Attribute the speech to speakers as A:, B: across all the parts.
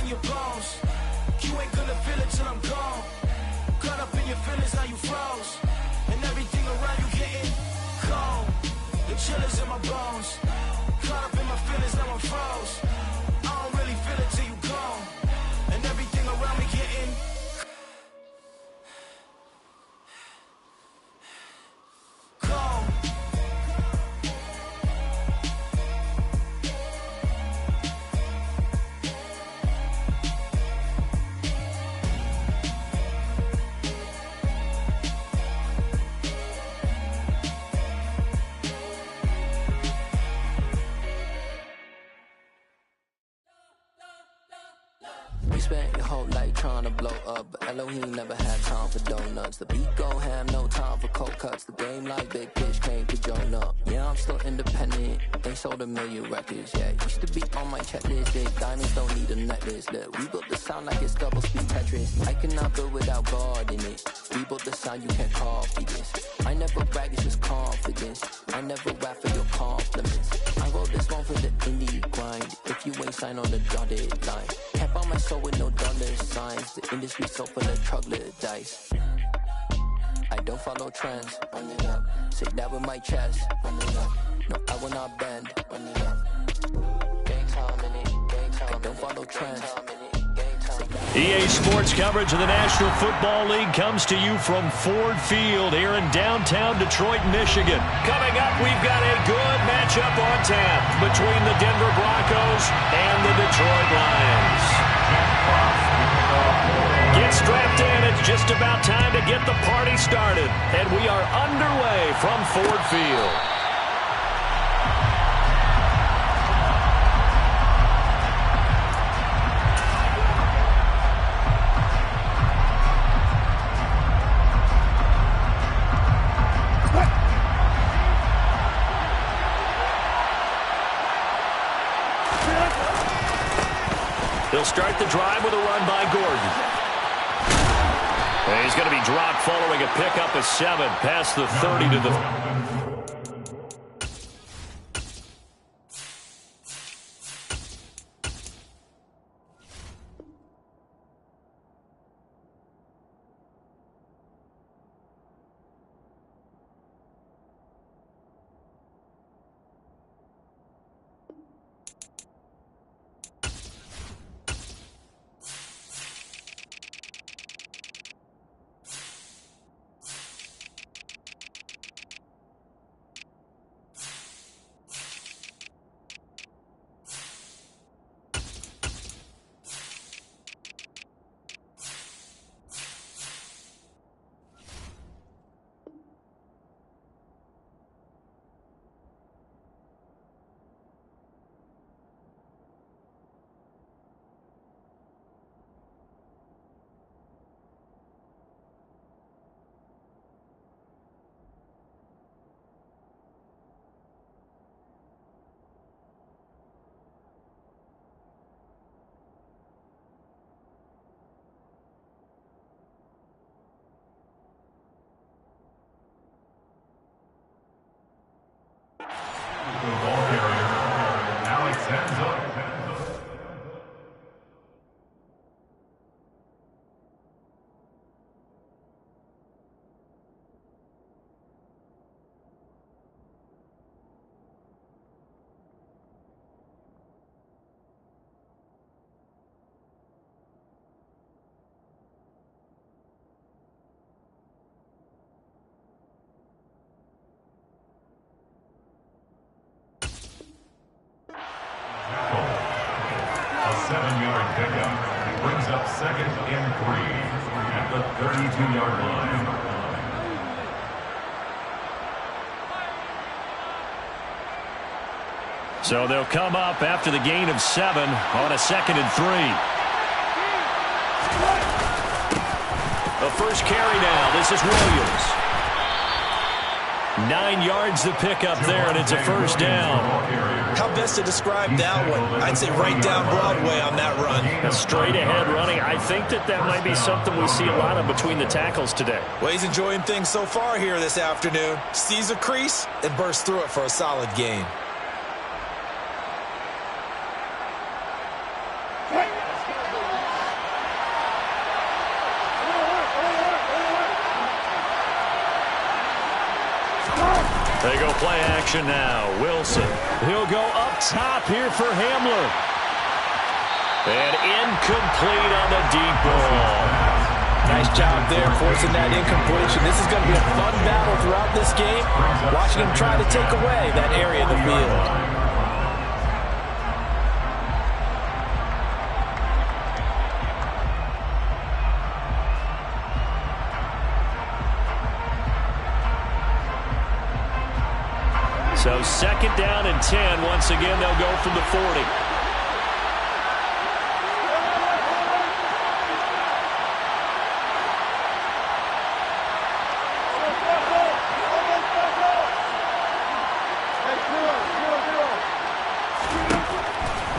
A: in your bones. You ain't gonna feel it till I'm gone. Caught up in your feelings, now you froze. And everything around you getting cold. The chill is in my bones. Caught up in my feelings, now I'm froze. I don't really feel it till you gone. And everything around me getting cold.
B: You spent your whole life trying to blow up, but Elohim never had time for donuts. The beat go ham, no time for cold cuts. The game like Big Fish came to join up. Yeah, I'm still independent, ain't sold a million records yet. Used to be on my checklist, big diamonds don't need a necklace. Look, we built the sound like it's double speed Tetris. I cannot build without God in it. We built the sound, you can't copy this. I never brag, it's just confidence. I never rap for your compliments. I wrote this one for the indie grind. If you ain't signed on the dotted line, can't find my soul with no dollar signs. The industry so full of troglodytes. I don't follow trends. Run it up. Say that with my chest. Run it up. No, I will not bend. Run it up. Gang time in it. Gang time. I don't follow trends.
C: EA Sports coverage of the National Football League comes to you from Ford Field here in downtown Detroit, Michigan. Coming up, we've got a good matchup on tap between the Denver Broncos and the Detroit Lions. Get strapped in. It's just about time to get the party started. And we are underway from Ford Field. He'll start the drive with a run by Gordon. And he's going to be dropped following a pickup of 7 past the 30 to the...
D: A 7-yard pickup brings up 2nd and 3 at the 32-yard line.
C: So they'll come up after the gain of 7 on a 2nd and 3. The first carry now. This is Williams. 9 yards to pick up there, and it's a first down.
E: How best to describe that one? I'd say right down Broadway on that run.
C: A straight ahead running. I think that might be something we see a lot of between the tackles today.
E: Well, he's enjoying things so far here this afternoon. Sees a crease and bursts through it for a solid gain.
C: They go play action now. Wilson. He'll go up top here for Hamler. And incomplete on the deep ball.
E: Nice job there forcing that incompletion. This is going to be a fun battle throughout this game. Watching him try to take away that area of the field.
C: So 2nd down and 10. Once again, they'll go from the 40.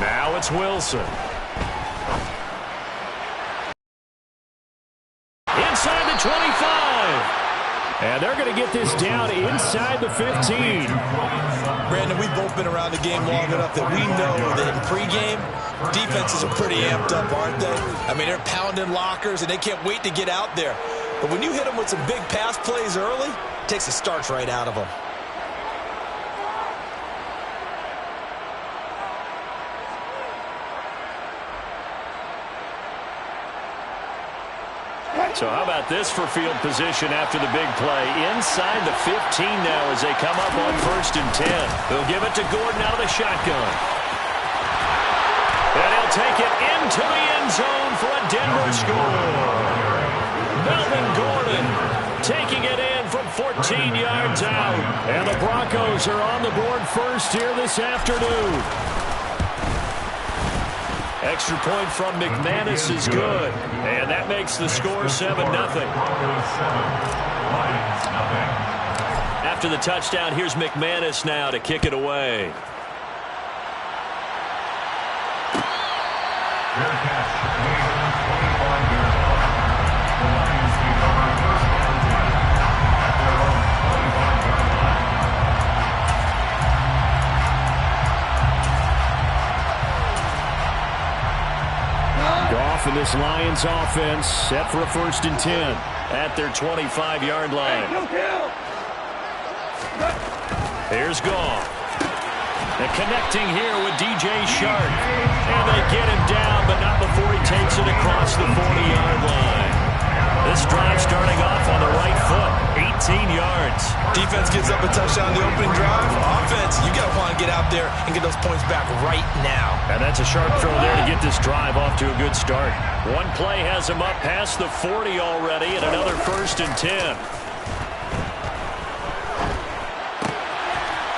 C: Now it's Wilson. Inside the 25. And they're going to get this down inside the 15.
E: Brandon, we've both been around the game long enough that we know that in pregame, defenses are pretty amped up, aren't they? I mean, they're pounding lockers, and they can't wait to get out there. But when you hit them with some big pass plays early, it takes the starch right out of them.
C: So how about this for field position after the big play? Inside the 15 now as they come up on 1st and 10. They'll give it to Gordon out of the shotgun. And he'll take it into the end zone for a Denver score. Melvin Gordon taking it in from 14 yards out. And the Broncos are on the board first here this afternoon. Extra point from McManus is good. And that makes the score 7-0. After the touchdown, here's McManus now to kick it away. And this Lions offense set for a 1st and 10 at their 25-yard line. Here's Goff. And connecting here with DJ Shark. And they get him down, but not before he takes it across the 40-yard line. This drive starting off on the right foot, 18 yards.
E: Defense gives up a touchdown the opening drive. Offense, you got to want to get out there and get those points back right now.
C: And that's a sharp throw there to get this drive off to a good start. One play has him up past the 40 already, and another 1st and 10.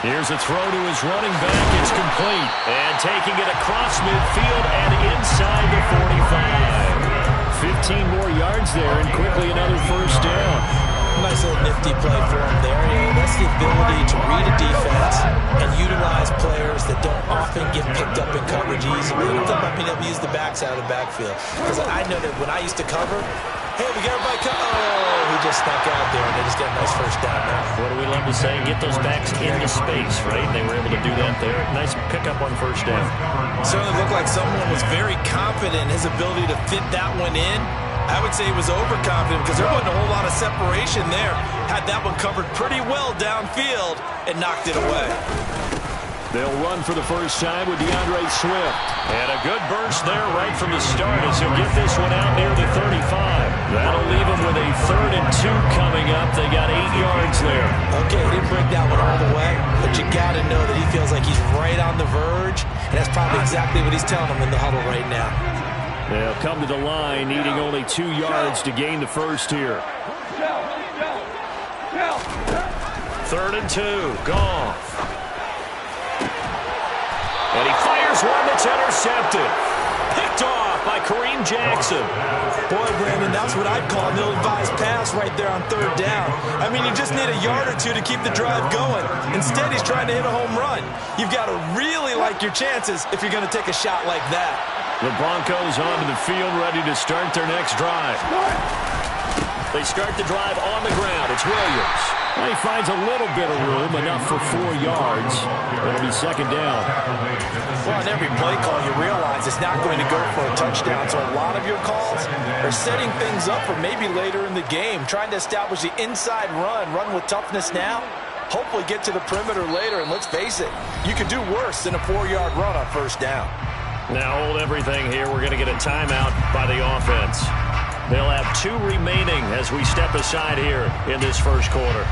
C: Here's a throw to his running back. It's complete. And taking it across midfield and inside the 45. 15 more yards there, and quickly another 1st down.
E: Nice little nifty play for him there. That's the ability to read a defense and utilize players that don't often get picked up in coverage easily. I'm talking about being able to use the backs out of the backfield. Because I know that when I used to cover, hey, we got everybody oh, he just snuck out there, and they just got a nice 1st down there.
C: What do we love to say? Get those backs into space, right? They were able to do that there. Nice pickup on 1st down.
E: Certainly looked like someone was very confident in his ability to fit that one in. I would say he was overconfident because there wasn't a whole lot of separation there. Had that one covered pretty well downfield and knocked it away.
C: They'll run for the first time with DeAndre Swift. And a good burst there right from the start as he'll get this one out near the 35. That'll leave him with a 3rd and 2 coming up. They got 8 yards there.
E: Okay, he didn't break that one all the way, but you got to know that he feels like he's right on the verge, and that's probably exactly what he's telling them in the huddle right now.
C: They'll come to the line, needing only 2 yards to gain the first here. 3rd and 2, Goff. And he fires one that's intercepted. Picked off by Kareem Jackson.
E: Boy, Brandon, that's what I'd call an ill-advised pass right there on 3rd down. I mean, you just need a yard or two to keep the drive going. Instead, he's trying to hit a home run. You've got to really like your chances if you're going to take a shot like that.
C: The Broncos onto the field, ready to start their next drive. They start the drive on the ground. It's Williams. He finds a little bit of room, enough for 4 yards. It'll be 2nd down.
E: Well, on every play call, you realize it's not going to go for a touchdown. So a lot of your calls are setting things up for maybe later in the game, trying to establish the inside run with toughness now.
F: hopefully get to the perimeter later. And let's face it, you could do worse than a 4-yard run on first down.
C: Now hold everything here. We're going to get a timeout by the offense. They'll have 2 remaining as we step aside here in this first quarter.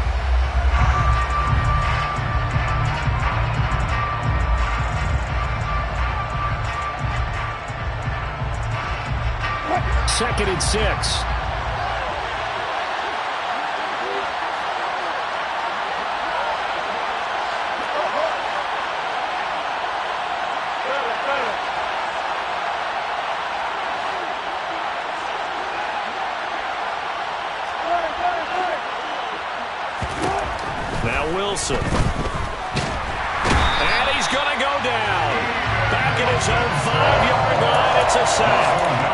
C: Second and 6. Now Wilson. And he's going to go down. Back at his own 5-yard line. It's a sack.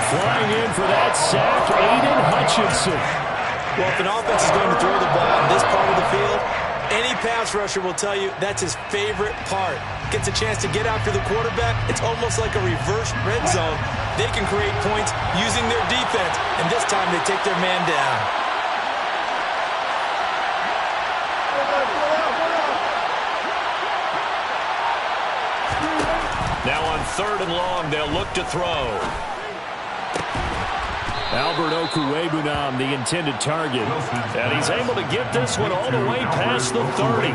C: Flying in for that sack, Aiden Hutchinson.
E: Well, if an offense is going to throw the ball in this part of the field, any pass rusher will tell you that's his favorite part. Gets a chance to get after the quarterback. It's almost like a reverse red zone. They can create points using their defense, and this time they take their man down.
C: Now on 3rd and long, they'll look to throw. Albert Okwuegbunam, the intended target. And he's able to get this one all the way past the 30.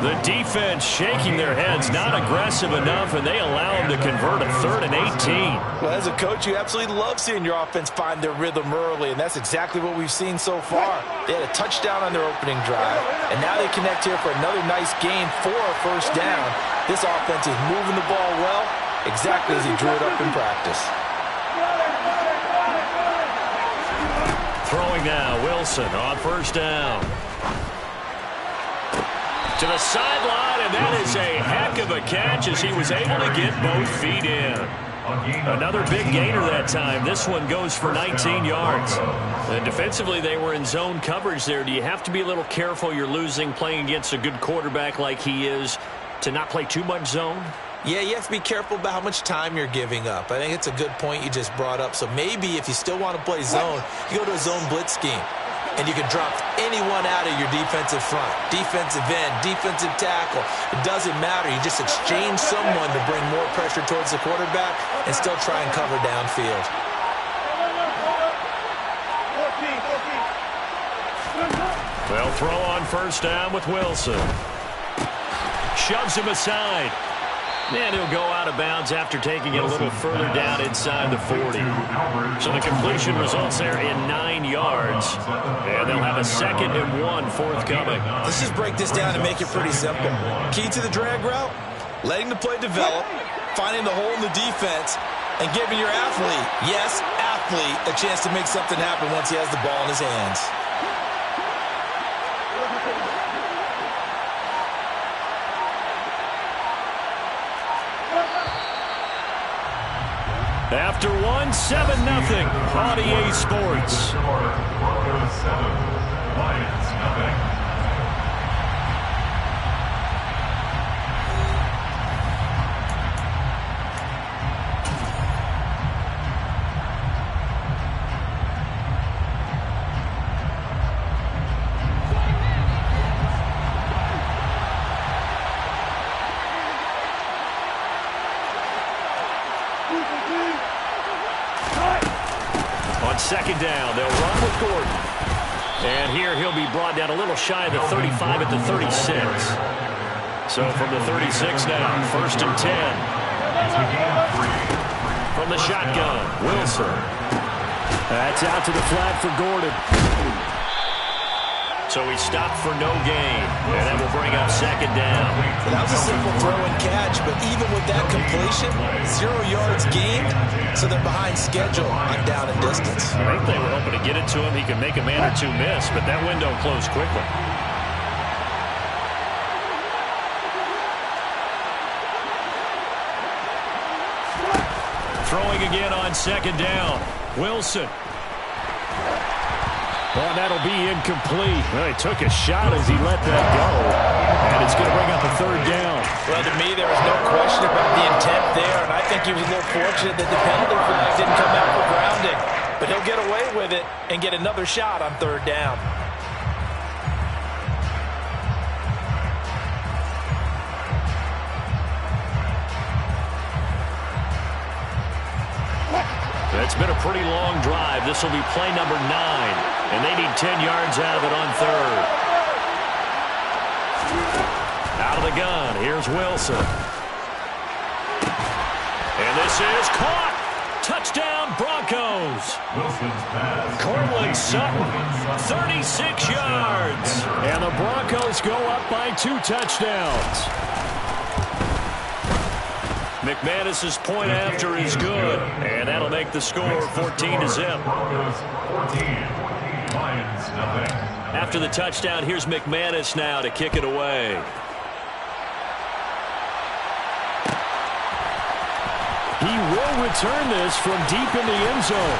C: The defense shaking their heads, not aggressive enough, and they allow him to convert a 3rd and 18.
F: Well, as a coach, you absolutely love seeing your offense find their rhythm early, and that's exactly what we've seen so far. They had a touchdown on their opening drive, and now they connect here for another nice gain for a first down. This offense is moving the ball well, exactly as he drew it up in practice.
C: Throwing now, Wilson on first down. To the sideline, and that is a heck of a catch as he was able to get both feet in. Another big gainer that time. This one goes for 19 yards. And defensively, they were in zone coverage there. Do you have to be a little careful? You're losing playing against a good quarterback like he is to not play too much zone?
E: Yeah, you have to be careful about how much time you're giving up. I think it's a good point you just brought up. So maybe if you still want to play zone, you go to a zone blitz scheme. And you can drop anyone out of your defensive front. Defensive end, defensive tackle. It doesn't matter. You just exchange someone to bring more pressure towards the quarterback and still try and cover downfield.
C: They'll throw on first down with Wilson. Shoves him aside. And he'll go out of bounds after taking it a little further down inside the 40. So the completion results there in 9 yards. And they'll have a 2nd and 1 forthcoming.
E: Let's just break this down and make it pretty simple. Key to the drag route, letting the play develop, finding the hole in the defense, and giving your athlete, yes, athlete, a chance to make something happen once he has the ball in his hands.
C: After 1, 7-0 on EA Sports.
D: Broncos 7, Lions nothing.
C: On 2nd down, they'll run with Gordon. And here he'll be brought down a little shy of the 35 at the 36. So from the 36 now, 1st and 10. From the shotgun, Wilson. That's out to the flat for Gordon. So he stopped for no gain. And that will bring up 2nd down.
E: That was a simple throw and catch, but even with that completion, 0 yards gained, so they're behind schedule on down and distance.
C: I think they were hoping to get it to him. He could make a man or two miss, but that window closed quickly. Throwing again on 2nd down. Wilson. Well, that'll be incomplete. Well, he took a shot as he let that go. And it's going to bring up a 3rd down.
F: Well, to me, there was no question about the intent there, and I think he was a little fortunate that the penalty flag didn't come out for grounding. But he'll get away with it and get another shot on 3rd down.
C: It's been a pretty long drive. This will be play number 9, and they need 10 yards out of it on third. Out of the gun, here's Wilson. And this is caught. Touchdown, Broncos. Cortland Sutton, 36 yards. And the Broncos go up by 2 touchdowns. McManus's point after is good, and that'll make the score 14-0. After the touchdown, here's McManus now to kick it away. He will return this from deep in the end zone.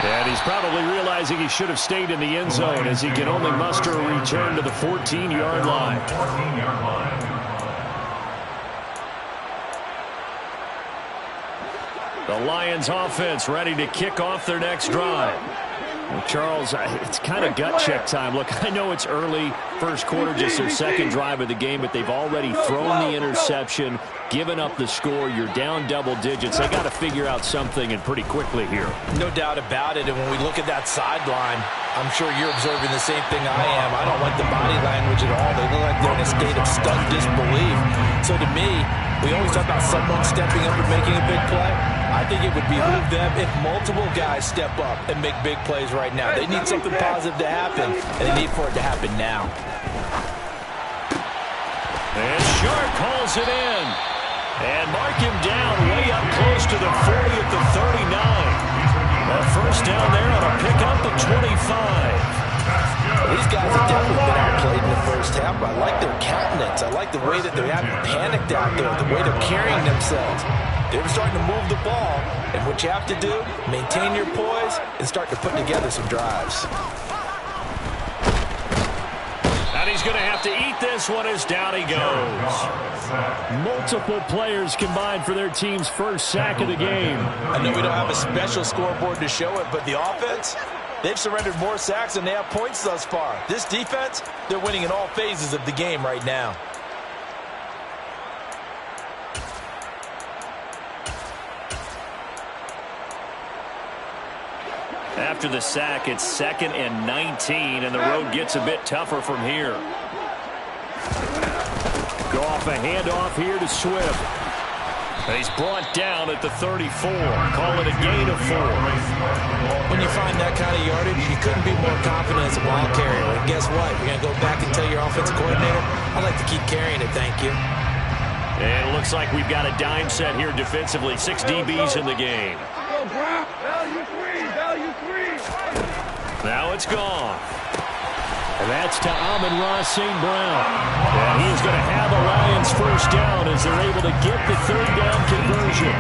C: And he's probably realizing he should have stayed in the end zone as he can only muster a return to the 14-yard line. The Lions offense ready to kick off their next drive. Well, Charles, it's kind of gut check time. Look, I know it's early, first quarter, just their second drive of the game, but they've already thrown the interception, given up the score. You're down double digits. They got to figure out something, and pretty quickly here.
F: No doubt about it. And when we look at that sideline, I'm sure you're observing the same thing I am. I don't like the body language at all. They look like they're in a state of stunned disbelief. So to me, we always talk about someone stepping up and making a big play. I think it would behoove them if multiple guys step up and make big plays right now. They need something positive to happen, and they need for it to happen now.
C: And Sharp calls it in. And mark him down way up close to the 40 at the 39. A first down there on a pickup of 25.
F: These guys have definitely been outplayed in the first half, but I like their countenance. I like the way that they haven't panicked out there, the way they're carrying themselves. They're starting to move the ball, and what you have to do, maintain your poise and start to put together some drives.
C: And he's going to have to eat this one as down he goes. Multiple players combined for their team's first sack of the game.
F: I know we don't have a special scoreboard to show it, but the offense, they've surrendered more sacks than they have points thus far. This defense, they're winning in all phases of the game right now.
C: After the sack, it's 2nd and 19, and the road gets a bit tougher from here. Go off a handoff here to Swift. And he's brought down at the 34. Call it a gain of 4.
E: When you find that kind of yardage, you couldn't be more confident as a ball carrier. And guess what? You're going to go back and tell your offensive coordinator, I'd like to keep carrying it, thank you.
C: And it looks like we've got a dime set here defensively. 6 DBs in the game. Now it's gone. And that's to Amon-Ra St. Brown. And he's going to have a Lions first down as they're able to get the 3rd down conversion.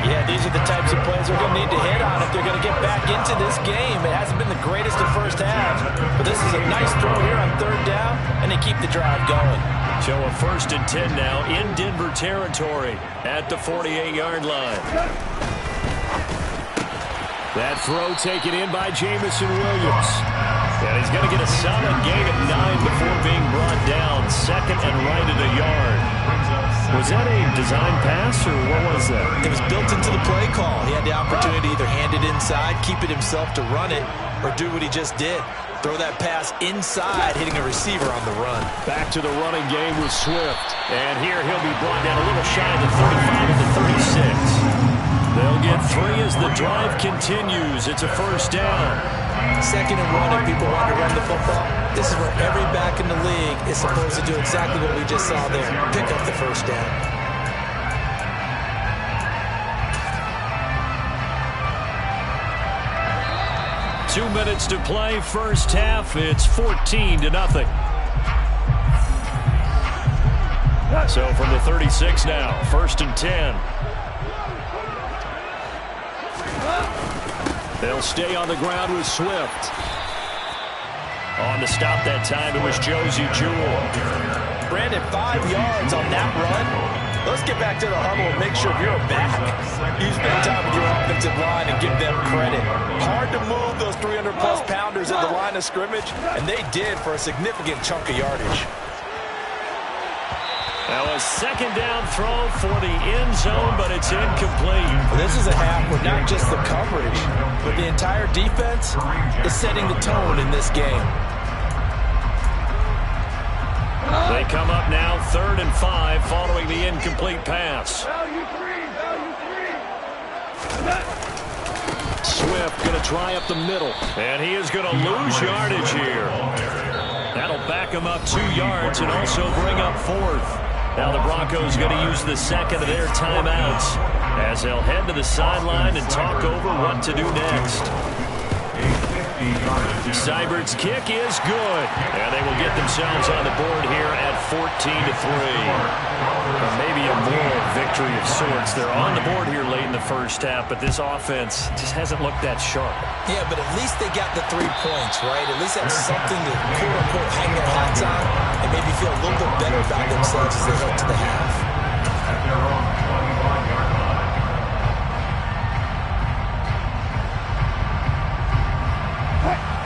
F: Yeah, these are the types of plays they're going to need to hit on if they're going to get back into this game. It hasn't been the greatest of first halves, but this is a nice throw here on 3rd down, and they keep the drive going.
C: So a 1st and 10 now in Denver territory at the 48-yard line. That throw taken in by Jamison Williams. And he's going to get a solid gain of 9 before being brought down. 2nd and right at a yard. Was that a design pass, or what was that?
E: It was built into the play call. He had the opportunity to either hand it inside, keep it himself to run it, or do what he just did. Throw that pass inside, hitting a receiver on the run.
C: Back to the running game with Swift. And here he'll be brought down a little shy of the 35 at the 36. They'll get 3 as the drive continues. It's a first down.
E: 2nd and 1 if people want to run the football. This is where every back in the league is supposed to do exactly what we just saw there. Pick up the first down.
C: Two minutes to play, first half. It's 14-0. So from the 36 now, 1st and 10. They'll stay on the ground with Swift. On to stop that time, it was Josie Jewell.
F: Brandon, 5 yards on that run. Let's get back to the huddle and make sure you're back. You spend time with your offensive line and give them credit. Hard to move those 300-plus pounders at the line of scrimmage, and they did for a significant chunk of yardage.
C: Now a second down throw for the end zone, but it's incomplete.
E: Well, this is a half where not just the coverage, but the entire defense is setting the tone in this game.
C: They come up now 3rd and 5 following the incomplete pass. Swift going to try up the middle. And he is going to lose yardage here. That'll back him up 2 yards and also bring up 4th. Now the Broncos going to use the second of their timeouts as they'll head to the sideline and talk over what to do next. Seibert's kick is good, and they will get themselves on the board here at 14-3. Maybe a moral victory of sorts. They're on the board here late in the first half, but this offense just hasn't looked that sharp.
E: Yeah, but at least they got the 3 points, right? At least that's something to quote-unquote hang their hats on and maybe feel a little bit better about themselves as they head to the half.
D: At their own 25-yard line.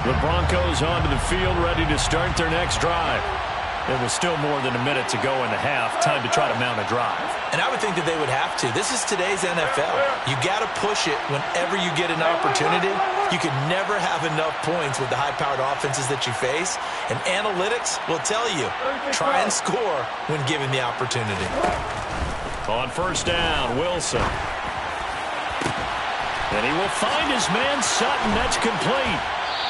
C: The Broncos onto the field, ready to start their next drive. There was still more than a minute to go in the half. Time to try to mount a drive.
E: And I would think that they would have to. This is today's NFL. You got to push it whenever you get an opportunity. You can never have enough points with the high-powered offenses that you face. And analytics will tell you, try and score when given the opportunity.
C: On first down, Wilson. And he will find his man Sutton. That's complete.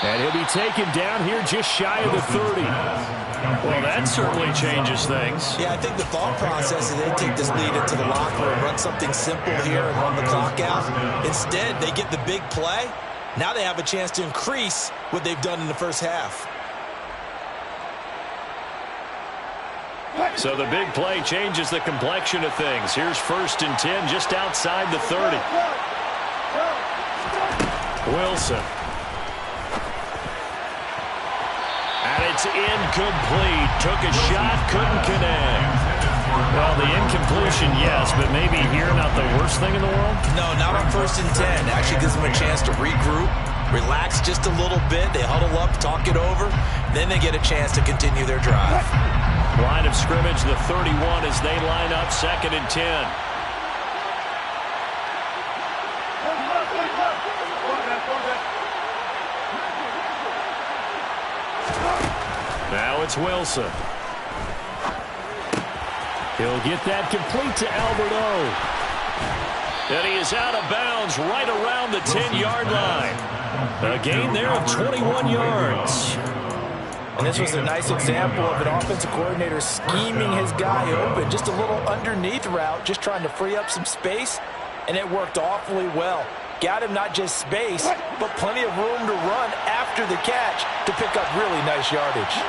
C: And he'll be taken down here just shy of the 30. Well, that certainly changes things.
E: Yeah, I think the thought process is they take this lead into the locker room, run something simple here and run the clock out. Instead, they get the big play. Now they have a chance to increase what they've done in the first half.
C: So the big play changes the complexion of things. Here's 1st and 10 just outside the 30. Wilson. And it's incomplete. Took a shot, couldn't connect. Well, the incompletion, yes, but maybe here not the worst thing in the world?
E: No, not on 1st and 10. Actually gives them a chance to regroup, relax just a little bit. They huddle up, talk it over. Then they get a chance to continue their drive.
C: Line of scrimmage, the 31 as they line up 2nd and 10. Now it's Wilson. He'll get that complete to Alberto. And he is out of bounds right around the 10-yard line. A gain there of 21 yards.
E: And this was a nice example of an offensive coordinator scheming his guy open. Just a little underneath route, just trying to free up some space. And it worked awfully well. Got him not just space, but plenty of room to run after the catch to pick up really nice yardage.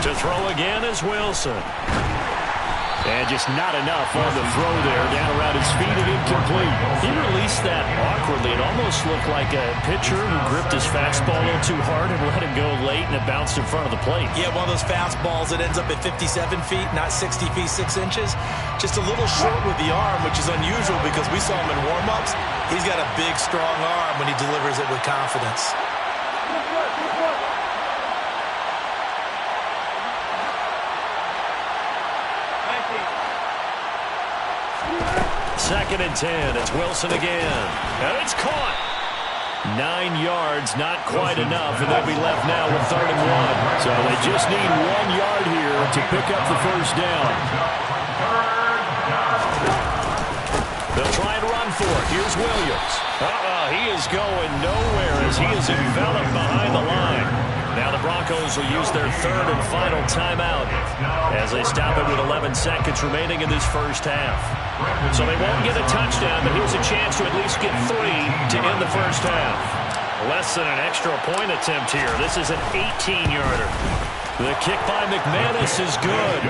C: To throw again is Wilson. And just not enough on the throw there. Down around his feet and incomplete. He released that awkwardly. It almost looked like a pitcher who gripped his fastball a little too hard and let it go late, and it bounced in front of the plate.
E: Yeah, one of those fastballs that ends up at 57 feet, not 60 feet, 6 inches. Just a little short with the arm, which is unusual because we saw him in warm-ups. He's got a big, strong arm when he delivers it with confidence.
C: Second and 10. It's Wilson again. And it's caught. 9 yards, not quite enough, and they'll be left now with 3rd and 1. So they just need 1 yard here to pick up the first down. They'll try and run for it. Here's Williams. He is going nowhere as he is enveloped behind the line. Now the Broncos will use their 3rd and final timeout as they stop it with 11 seconds remaining in this first half. So they won't get a touchdown, but here's a chance to at least get 3 to end the first half. Less than an extra point attempt here. This is an 18-yarder. The kick by McManus is good.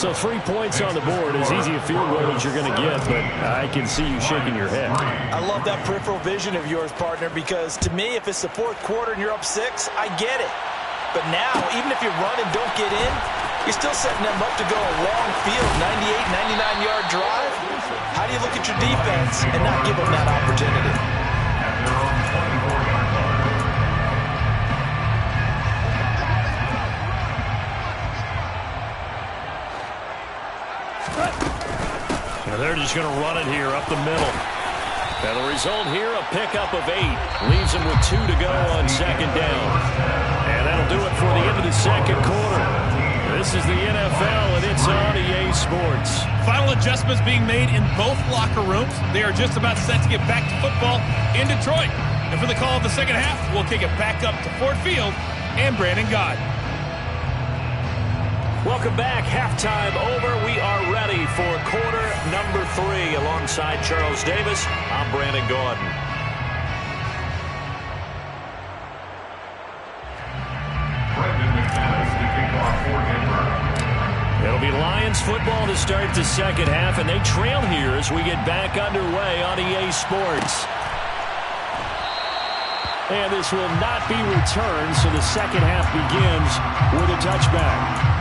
C: So 3 points on the board, as easy a field goal as you're going to get, but I can see you shaking your head.
E: I love that peripheral vision of yours, partner, because to me, if it's the 4th quarter and you're up 6, I get it. But now, even if you run and don't get in, you're still setting them up to go a long field, 98, 99-yard drive. How do you look at your defense and not give them that opportunity?
C: And they're just going to run it here up the middle. And the result here, a pickup of 8. Leaves them with 2 to go on second down. And that'll do it for the end of the second quarter. This is the NFL, and it's on EA Sports.
G: Final adjustments being made in both locker rooms. They are just about set to get back to football in Detroit. And for the call of the second half, we'll kick it back up to Ford Field and Brandon Gaud.
C: Welcome back. Halftime over. We are ready for quarter number 3. Alongside Charles Davis, I'm Brandon Gaudin. It'll be Lions football to start the second half, and they trail here as we get back underway on EA Sports. And this will not be returned, so the second half begins with a touchback.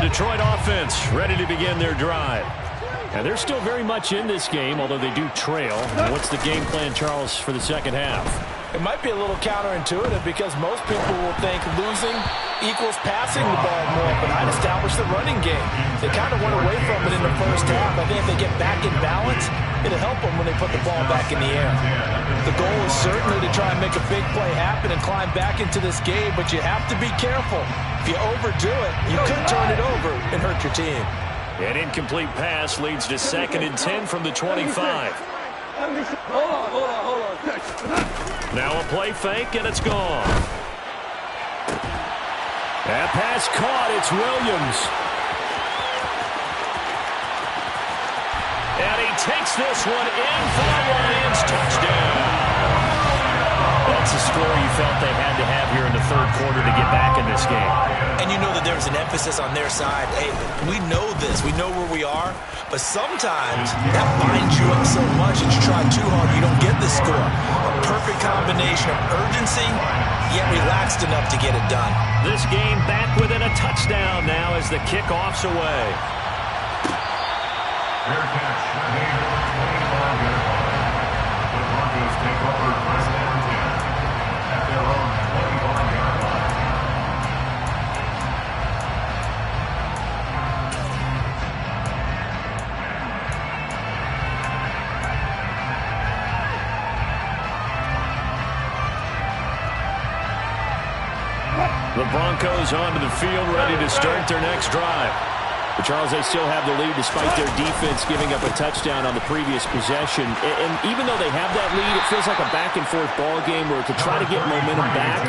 C: Detroit offense ready to begin their drive. And they're still very much in this game, although they do trail. What's the game plan, Charles, for the second half?
F: It might be a little counterintuitive because most people will think losing equals passing the ball more, but I'd establish the running game. They kind of went away from it in the first half. I think if they get back in balance, it'll help them when they put the ball back in the air. The goal is certainly to try and make a big play happen and climb back into this game, but you have to be careful. If you overdo it, you could turn it over and hurt your team.
C: An incomplete pass leads to 2nd and 10 from the 25.
H: Hold on.
C: Now a play fake, and it's gone. That pass caught. It's Williams. And he takes this one in for the Lions. Touchdown. That's a score you felt they had to have here in the third quarter to get back in this game.
E: And you know that there's an emphasis on their side. Hey, we know this. We know where we are. But sometimes that binds you up so much that you try too hard, you don't get the score. A perfect combination of urgency, yet relaxed enough to get it done.
C: This game back within a touchdown now as the kickoff's away.
D: Fair catch. The Broncos take over first and 10 at their own 25-yard line.
C: The Broncos onto the field, ready to start their next drive. But Charles, they still have the lead despite their defense giving up a touchdown on the previous possession. And even though they have that lead, it feels like a back-and-forth ball game where to try to get momentum back,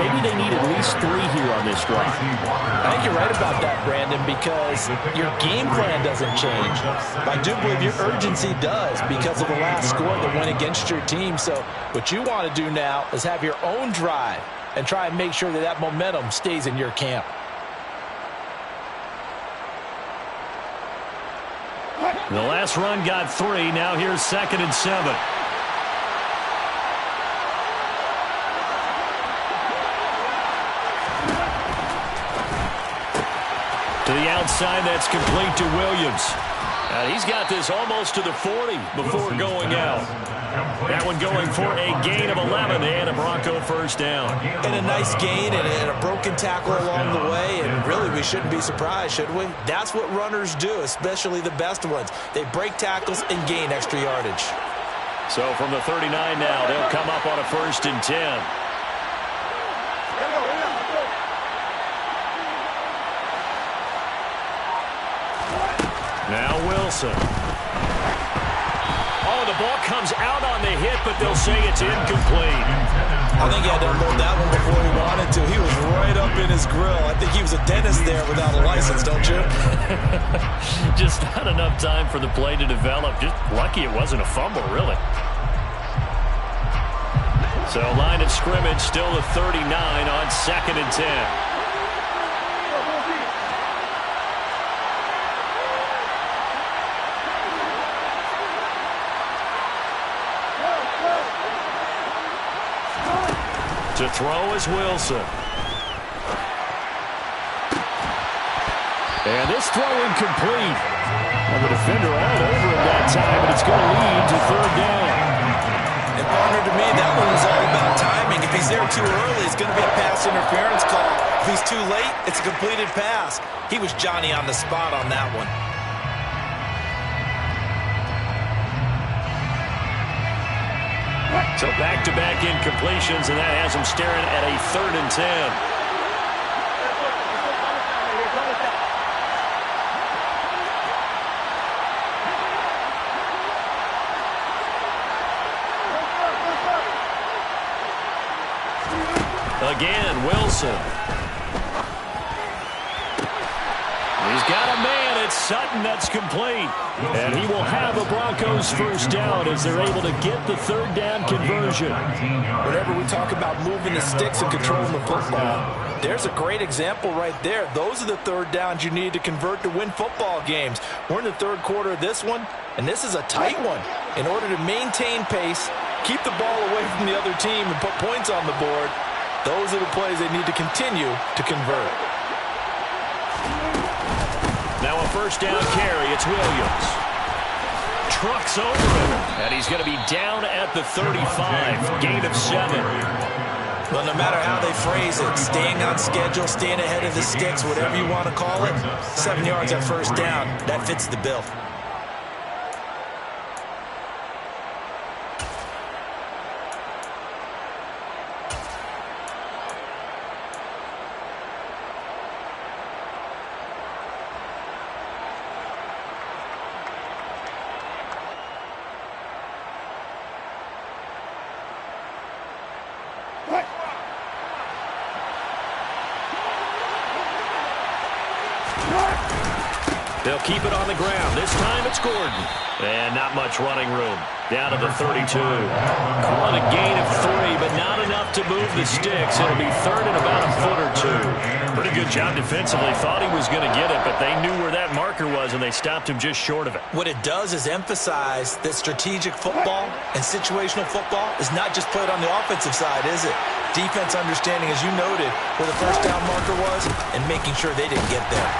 C: maybe they need at least 3 here on this drive.
F: I think you're right about that, Brandon, because your game plan doesn't change. I do believe your urgency does because of the last score that went against your team. So what you want to do now is have your own drive and try and make sure that that momentum stays in your camp.
C: The last run got 3. Now here's 2nd and 7. To the outside, that's complete to Williams. He's got this almost to the 40 before going out. That one going for a gain of 11 and a Bronco first down.
F: And a nice gain and a broken tackle along the way. And really, we shouldn't be surprised, should we? That's what runners do, especially the best ones. They break tackles and gain extra yardage.
C: So from the 39 now, they'll come up on a 1st and 10. Now Wilson. Oh, the ball comes out on the hit, but they'll say it's incomplete.
F: I think he had to unload that one before he wanted to. He was right up in his grill. I think he was a dentist there without a license, don't you?
C: Just not enough time for the play to develop. Just lucky it wasn't a fumble, really. So line of scrimmage still the 39 on 2nd and 10. To throw is Wilson. And this throw incomplete. And the defender all over him that time, and it's going to lead to third down.
E: And partner, to me, that one was all about timing. If he's there too early, it's going to be a pass interference call. If he's too late, it's a completed pass. He was Johnny on the spot on that one.
C: So back-to-back incompletions, and that has him staring at a 3rd and 10. Again, Wilson. He's got a man. It's Sutton. That's complete. And he will have a Broncos first down as they're able to get the 3rd down conversion.
F: Whenever we talk about moving the sticks and controlling the football, there's a great example right there. Those are the 3rd downs you need to convert to win football games. We're in the 3rd quarter of this one, and this is a tight one. In order to maintain pace, keep the ball away from the other team, and put points on the board, those are the plays they need to continue to convert.
C: Now a first down carry. It's Williams. Trucks over him. And he's going to be down at the 35. Gain of 7.
E: Well, no matter how they phrase it, staying on schedule, staying ahead of the sticks, whatever you want to call it, 7 yards at first down, that fits the bill.
C: They'll keep it on the ground. This time it's Gordon. And not much running room. Down to the 32. Call it a gain of 3, but not enough to move the sticks. It'll be 3rd and about a foot or 2. Pretty good job defensively. Thought he was going to get it, but they knew where that marker was, and they stopped him just short of it.
E: What it does is emphasize that strategic football and situational football is not just played on the offensive side, is it? Defense understanding, as you noted, where the first down marker was and making sure they didn't get there.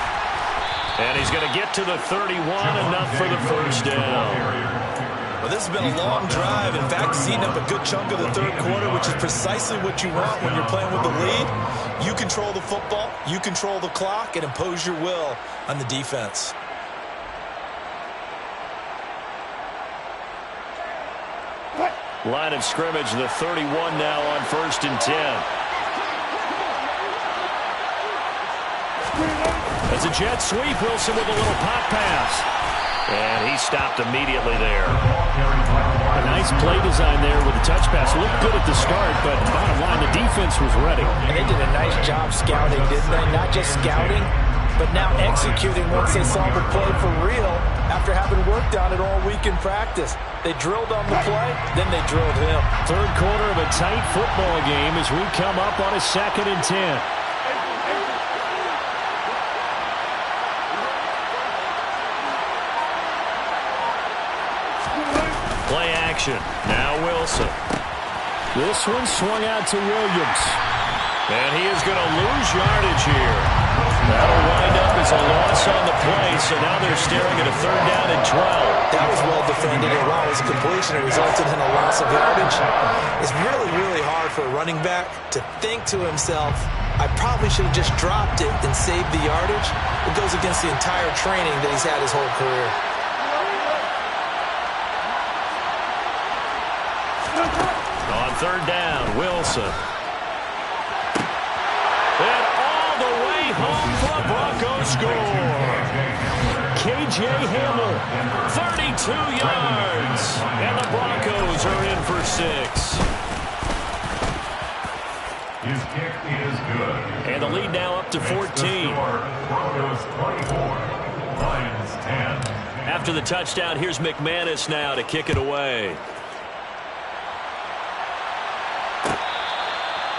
C: And he's going to get to the 31, enough for the first down.
E: Well, this has been a long drive. In fact, it's eaten up a good chunk of the 3rd quarter, which is precisely what you want when you're playing with the lead. You control the football, you control the clock, and impose your will on the defense.
C: Line of scrimmage, the 31 now on 1st and 10. It's a jet sweep. Wilson with a little pop pass. And he stopped immediately there. A nice play design there with the touch pass. Looked good at the start, but bottom line, the defense was ready.
F: And they did a nice job scouting, didn't they? Not just scouting, but now executing once they saw the play for real after having worked on it all week in practice. They drilled on the play, then they drilled him.
C: 3rd quarter of a tight football game as we come up on a 2nd and 10. Play action. Now Wilson. This one swung out to Williams. And he is going to lose yardage here. That'll wind up as a loss on the play, so now they're staring at a 3rd down and 12.
E: That was well defended, and while it was a completion, it resulted in a loss of yardage. It's really, really hard for a running back to think to himself, I probably should have just dropped it and saved the yardage. It goes against the entire training that he's had his whole career.
C: On 3rd down, Wilson. And all the way home for a Broncos score. K.J. Hamler, 32 yards. And the Broncos are in for 6.
D: His kick is good.
C: And the lead now up to 14.
D: Broncos 24, Lions 10.
C: After the touchdown, here's McManus now to kick it away.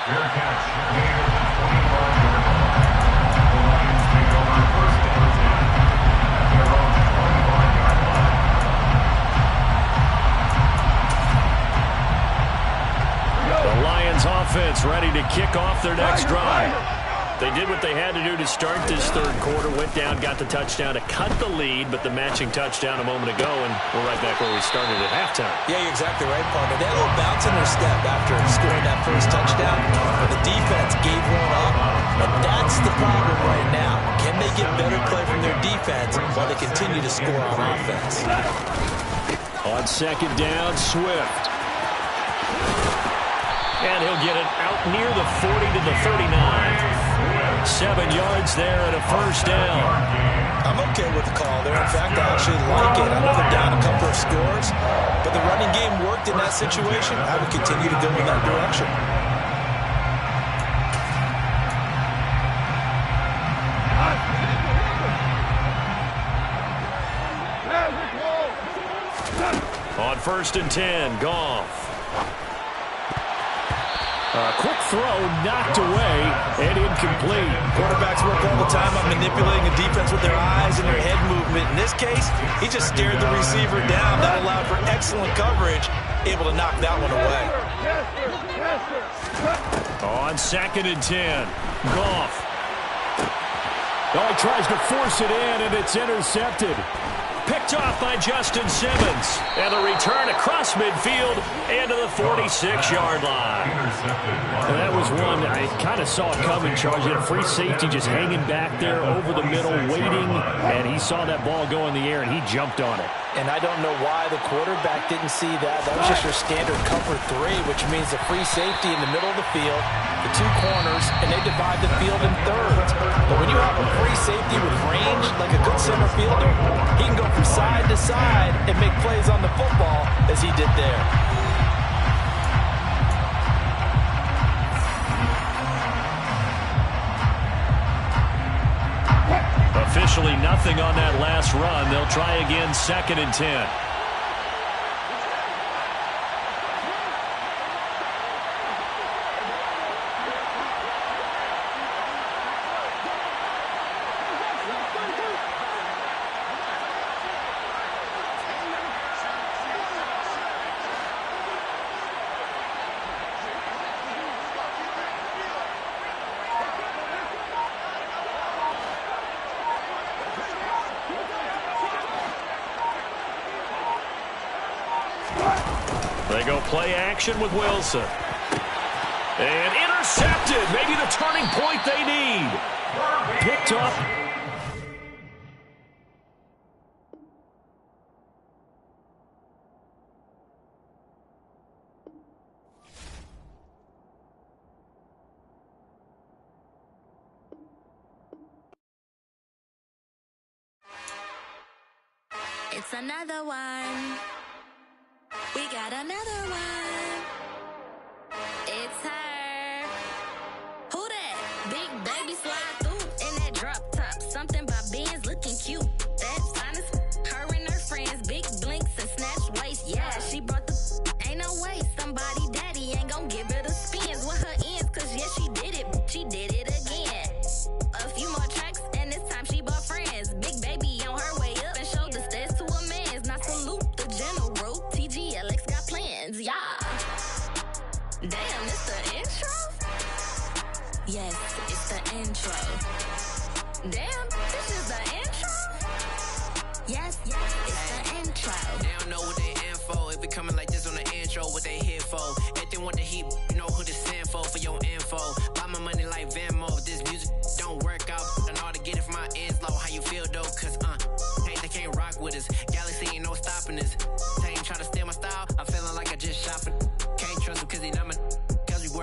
D: Fair catch. Gain of 25 yards. The Lions take over 1st and 10 at their own 25-yard line.
C: The Lions offense ready to kick off their next drive. They did what they had to do to start this third quarter, went down, got the touchdown to cut the lead, but the matching touchdown a moment ago, and we're right back where we started at halftime.
E: Yeah, you're exactly right, partner. They had a little bounce in their step after scoring that first touchdown, but the defense gave one up, and that's the problem right now. Can they get better play from their defense while they continue to score on offense?
C: On second down, Swift. And he'll get it out near the 40 to the 39. 7 yards there and a first down.
E: I'm okay with the call there. In fact, I actually like it. I know they're down a couple of scores, but the running game worked in that situation. I would continue to go in that direction.
C: On 1st and 10, Goff. Quick throw, knocked away, and incomplete.
E: Quarterbacks work all the time on manipulating a defense with their eyes and their head movement. In this case, he just stared the receiver down. That allowed for excellent coverage, able to knock that one away.
C: On 2nd and 10, Goff. Oh, he tries to force it in, and it's intercepted. Picked off by Justin Simmons. And the return across midfield into the 46-yard line. And that was one I kind of saw coming, Charles. You had a free safety just hanging back there over the middle, waiting, and he saw that ball go in the air, and he jumped on it.
F: And I don't know why the quarterback didn't see that. That was just your standard cover 3, which means a free safety in the middle of the field, the 2 corners, and they divide the field in thirds. But when you have a free safety with range, like a good center fielder, he can go from side to side and make plays on the football as he did there.
C: Officially nothing on that last run. They'll try again 2nd and 10. They go play action with Wilson. And intercepted. Maybe the turning point they need. Picked up.
I: It's another one. We got another one. It's her. Who that? Big baby slide through in that drop top. Something by Benz looking cute. That's honest. Her and her friends, big blinks and snatched waist. Yeah, she brought the. Ain't no way somebody daddy ain't gon' give her the spins with her ends. Cause yeah, she did it. She did it again. A few more tracks and this time she bought friends. Big baby on her way up and showed the stairs to a man's. Now salute the general. TGLX got plans, yeah. Damn, it's the intro? Yes, it's the intro. Damn, this is the intro? Yes, it's the intro.
J: They don't know what they in for. It be coming like this on the intro, what they here for. If they want the heat, you know who to send for your info. Buy my money like Venmo. If this music don't work out, and all to get it from my ends low. How you feel though? Cause, hey, they can't rock with us.